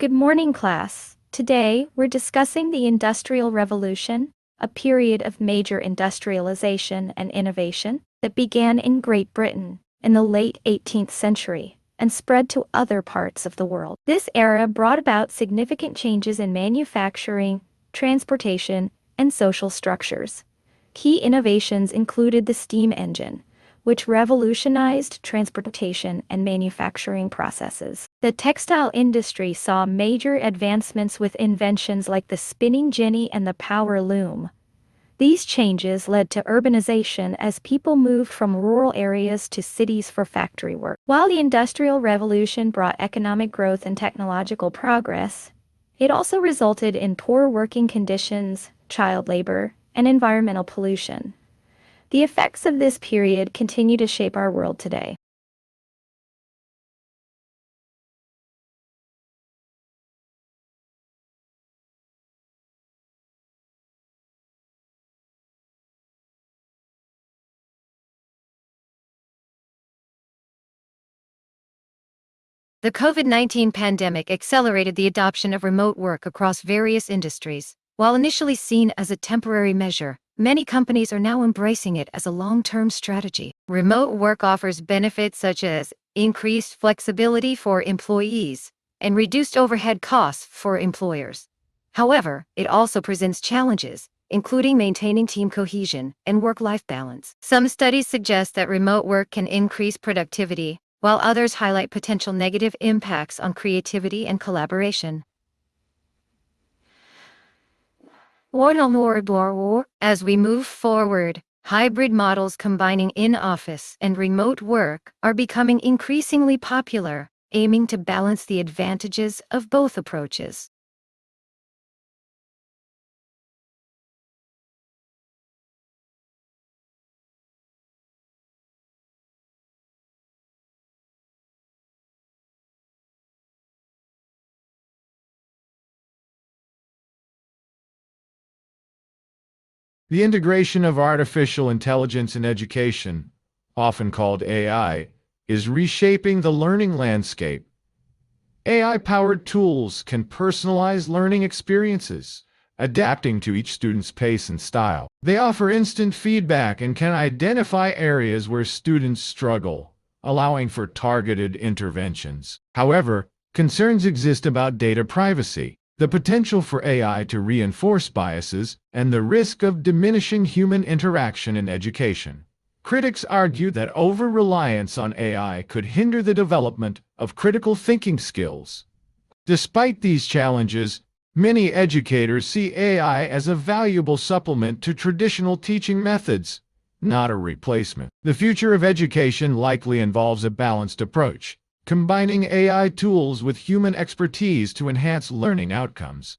Good morning, class. Today, we're discussing the Industrial Revolution, a period of major industrialization and innovation that began in Great Britain in the late 18th century and spread to other parts of the world. This era brought about significant changes in manufacturing, transportation, and social structures. Key innovations included the steam engine, which revolutionized transportation and manufacturing processes. The textile industry saw major advancements with inventions like the spinning jenny and the power loom. These changes led to urbanization as people moved from rural areas to cities for factory work. While the Industrial Revolution brought economic growth and technological progress, it also resulted in poor working conditions, child labor, and environmental pollution. The effects of this period continue to shape our world today. The COVID-19 pandemic accelerated the adoption of remote work across various industries. While initially seen as a temporary measure, many companies are now embracing it as a long-term strategy. Remote work offers benefits such as increased flexibility for employees and reduced overhead costs for employers. However, it also presents challenges, including maintaining team cohesion and work-life balance. Some studies suggest that remote work can increase productivity, while others highlight potential negative impacts on creativity and collaboration. As we move forward, hybrid models combining in-office and remote work are becoming increasingly popular, aiming to balance the advantages of both approaches. The integration of artificial intelligence in education, often called AI, is reshaping the learning landscape. AI-powered tools can personalize learning experiences, adapting to each student's pace and style. They offer instant feedback and can identify areas where students struggle, allowing for targeted interventions. However, concerns exist about data privacy, the potential for AI to reinforce biases, and the risk of diminishing human interaction in education. Critics argue that over-reliance on AI could hinder the development of critical thinking skills. Despite these challenges, many educators see AI as a valuable supplement to traditional teaching methods, not a replacement. The future of education likely involves a balanced approach, combining AI tools with human expertise to enhance learning outcomes.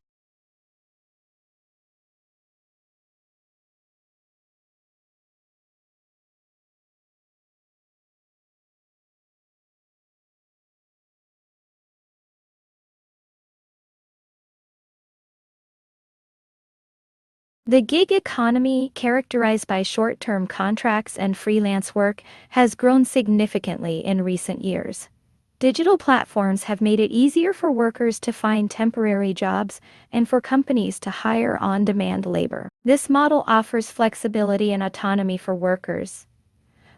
The gig economy, characterized by short-term contracts and freelance work, has grown significantly in recent years. Digital platforms have made it easier for workers to find temporary jobs and for companies to hire on-demand labor. This model offers flexibility and autonomy for workers,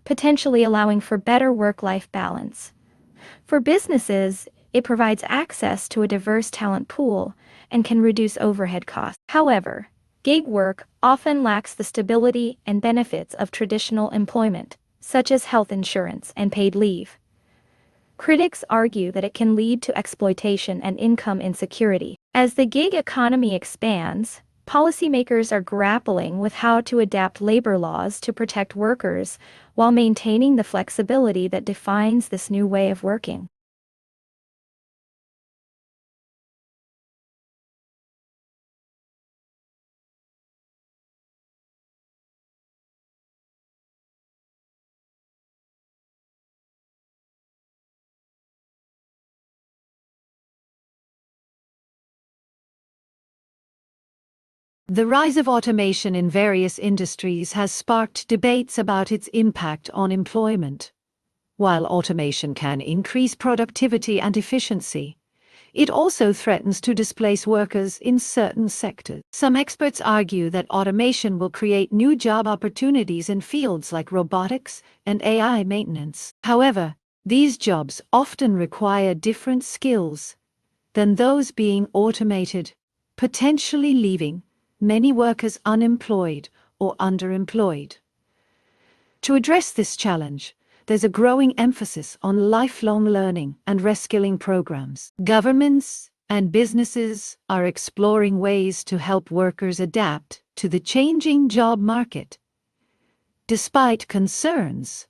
potentially allowing for better work-life balance. For businesses, it provides access to a diverse talent pool and can reduce overhead costs. However, gig work often lacks the stability and benefits of traditional employment, such as health insurance and paid leave. Critics argue that it can lead to exploitation and income insecurity. As the gig economy expands, policymakers are grappling with how to adapt labor laws to protect workers while maintaining the flexibility that defines this new way of working. The rise of automation in various industries has sparked debates about its impact on employment. While automation can increase productivity and efficiency, It also threatens to displace workers in certain sectors. Some experts argue that automation will create new job opportunities in fields like robotics and AI maintenance. However, these jobs often require different skills than those being automated, potentially leaving many workers unemployed or underemployed. To address this challenge, there's a growing emphasis on lifelong learning and reskilling programs. Governments and businesses are exploring ways to help workers adapt to the changing job market. Despite concerns,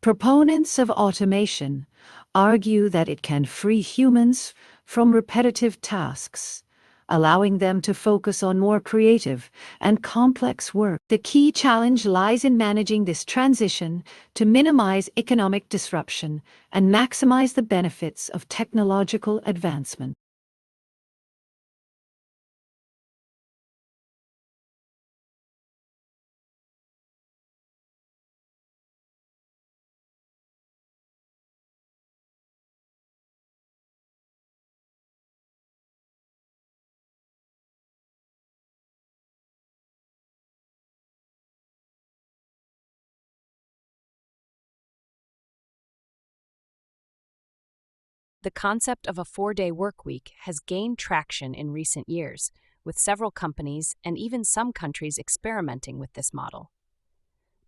proponents of automation argue that it can free humans from repetitive tasks, allowing them to focus on more creative and complex work. The key challenge lies in managing this transition to minimize economic disruption and maximize the benefits of technological advancement. The concept of a 4-day workweek has gained traction in recent years, with several companies and even some countries experimenting with this model.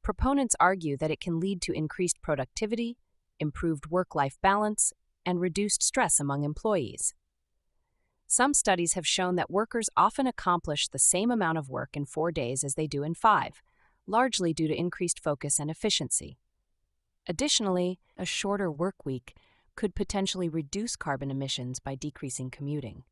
Proponents argue that it can lead to increased productivity, improved work-life balance, and reduced stress among employees. Some studies have shown that workers often accomplish the same amount of work in 4 days as they do in 5, largely due to increased focus and efficiency. Additionally, a shorter workweek could potentially reduce carbon emissions by decreasing commuting.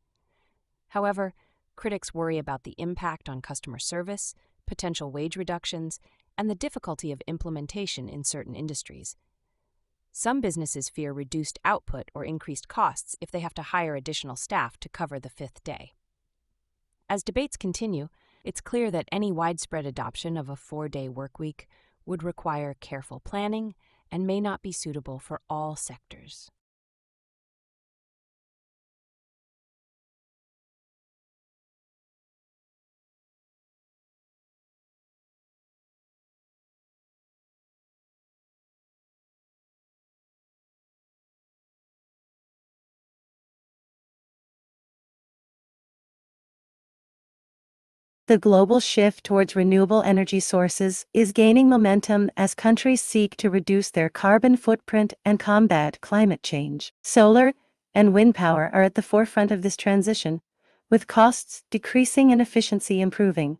However, critics worry about the impact on customer service, potential wage reductions, and the difficulty of implementation in certain industries. Some businesses fear reduced output or increased costs if they have to hire additional staff to cover the 5th day. As debates continue, it's clear that any widespread adoption of a 4-day workweek would require careful planning and may not be suitable for all sectors. The global shift towards renewable energy sources is gaining momentum as countries seek to reduce their carbon footprint and combat climate change. Solar and wind power are at the forefront of this transition, with costs decreasing and efficiency improving.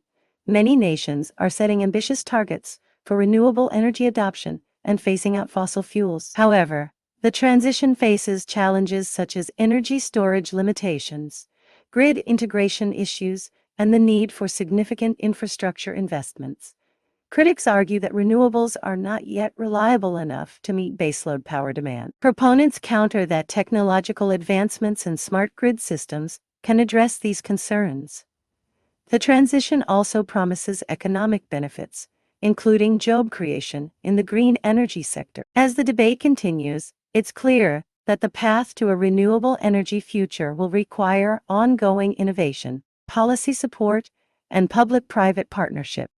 Many nations are setting ambitious targets for renewable energy adoption and phasing out fossil fuels. However, the transition faces challenges such as energy storage limitations, grid integration issues, and the need for significant infrastructure investments. Critics argue that renewables are not yet reliable enough to meet baseload power demand. Proponents counter that technological advancements in smart grid systems can address these concerns. The transition also promises economic benefits, including job creation in the green energy sector. As the debate continues, it's clear that the path to a renewable energy future will require ongoing innovation, policy support, and public-private partnership.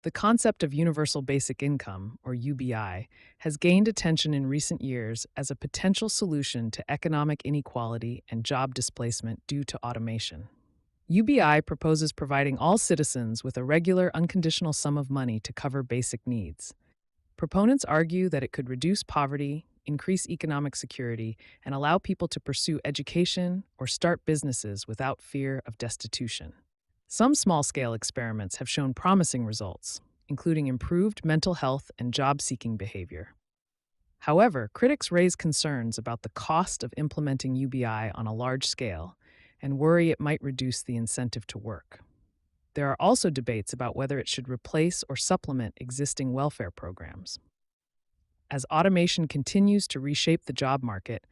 The concept of universal basic income, or UBI, has gained attention in recent years as a potential solution to economic inequality and job displacement due to automation. UBI proposes providing all citizens with a regular, unconditional sum of money to cover basic needs. Proponents argue that it could reduce poverty, increase economic security, and allow people to pursue education or start businesses without fear of destitution. Some small-scale experiments have shown promising results, including improved mental health and job-seeking behavior. However, critics raise concerns about the cost of implementing UBI on a large scale and worry it might reduce the incentive to work. There are also debates about whether it should replace or supplement existing welfare programs. As automation continues to reshape the job market,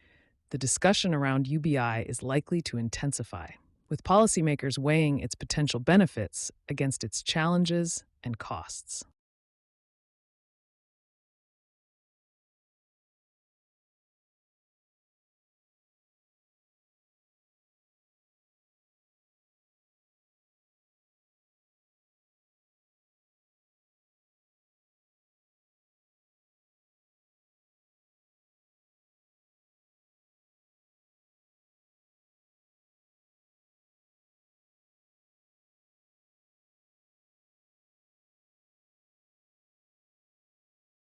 the discussion around UBI is likely to intensify, with policymakers weighing its potential benefits against its challenges and costs.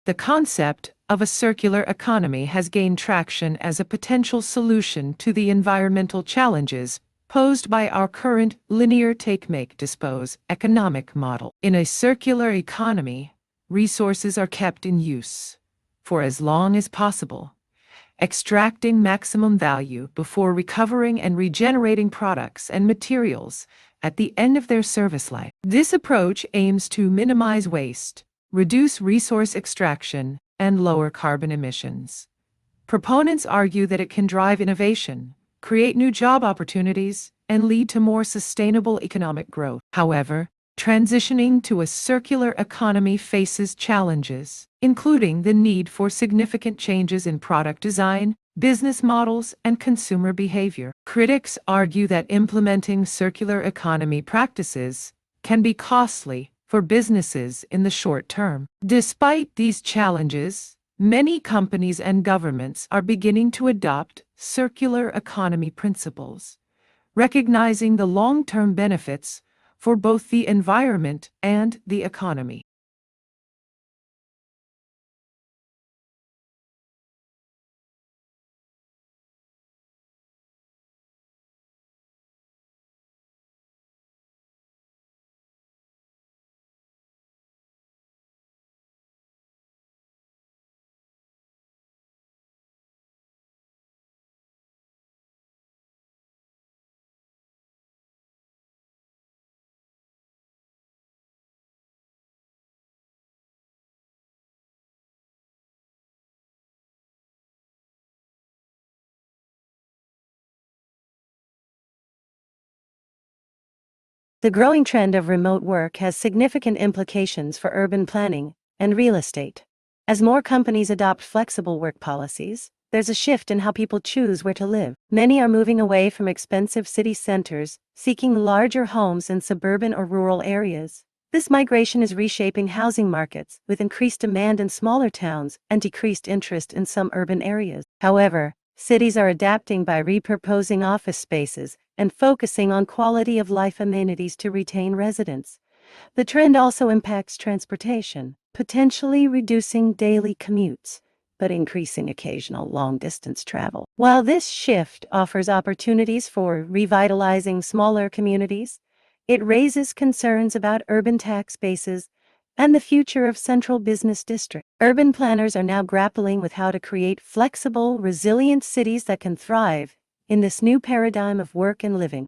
The concept of a circular economy has gained traction as a potential solution to the environmental challenges posed by our current linear take-make-dispose economic model. In a circular economy, resources are kept in use for as long as possible, extracting maximum value before recovering and regenerating products and materials at the end of their service life. This approach aims to minimize waste, reduce resource extraction, and lower carbon emissions. Proponents argue that it can drive innovation, create new job opportunities, and lead to more sustainable economic growth. However, transitioning to a circular economy faces challenges, including the need for significant changes in product design, business models, and consumer behavior. Critics argue that implementing circular economy practices can be costly for businesses in the short term. Despite these challenges, many companies and governments are beginning to adopt circular economy principles, recognizing the long-term benefits for both the environment and the economy. The growing trend of remote work has significant implications for urban planning and real estate. As more companies adopt flexible work policies, there's a shift in how people choose where to live. Many are moving away from expensive city centers, seeking larger homes in suburban or rural areas. This migration is reshaping housing markets, with increased demand in smaller towns and decreased interest in some urban areas. However, cities are adapting by repurposing office spaces and focusing on quality of life amenities to retain residents. The trend also impacts transportation, potentially reducing daily commutes, but increasing occasional long-distance travel. While this shift offers opportunities for revitalizing smaller communities, it raises concerns about urban tax bases and the future of central business districts. Urban planners are now grappling with how to create flexible, resilient cities that can thrive in this new paradigm of work and living.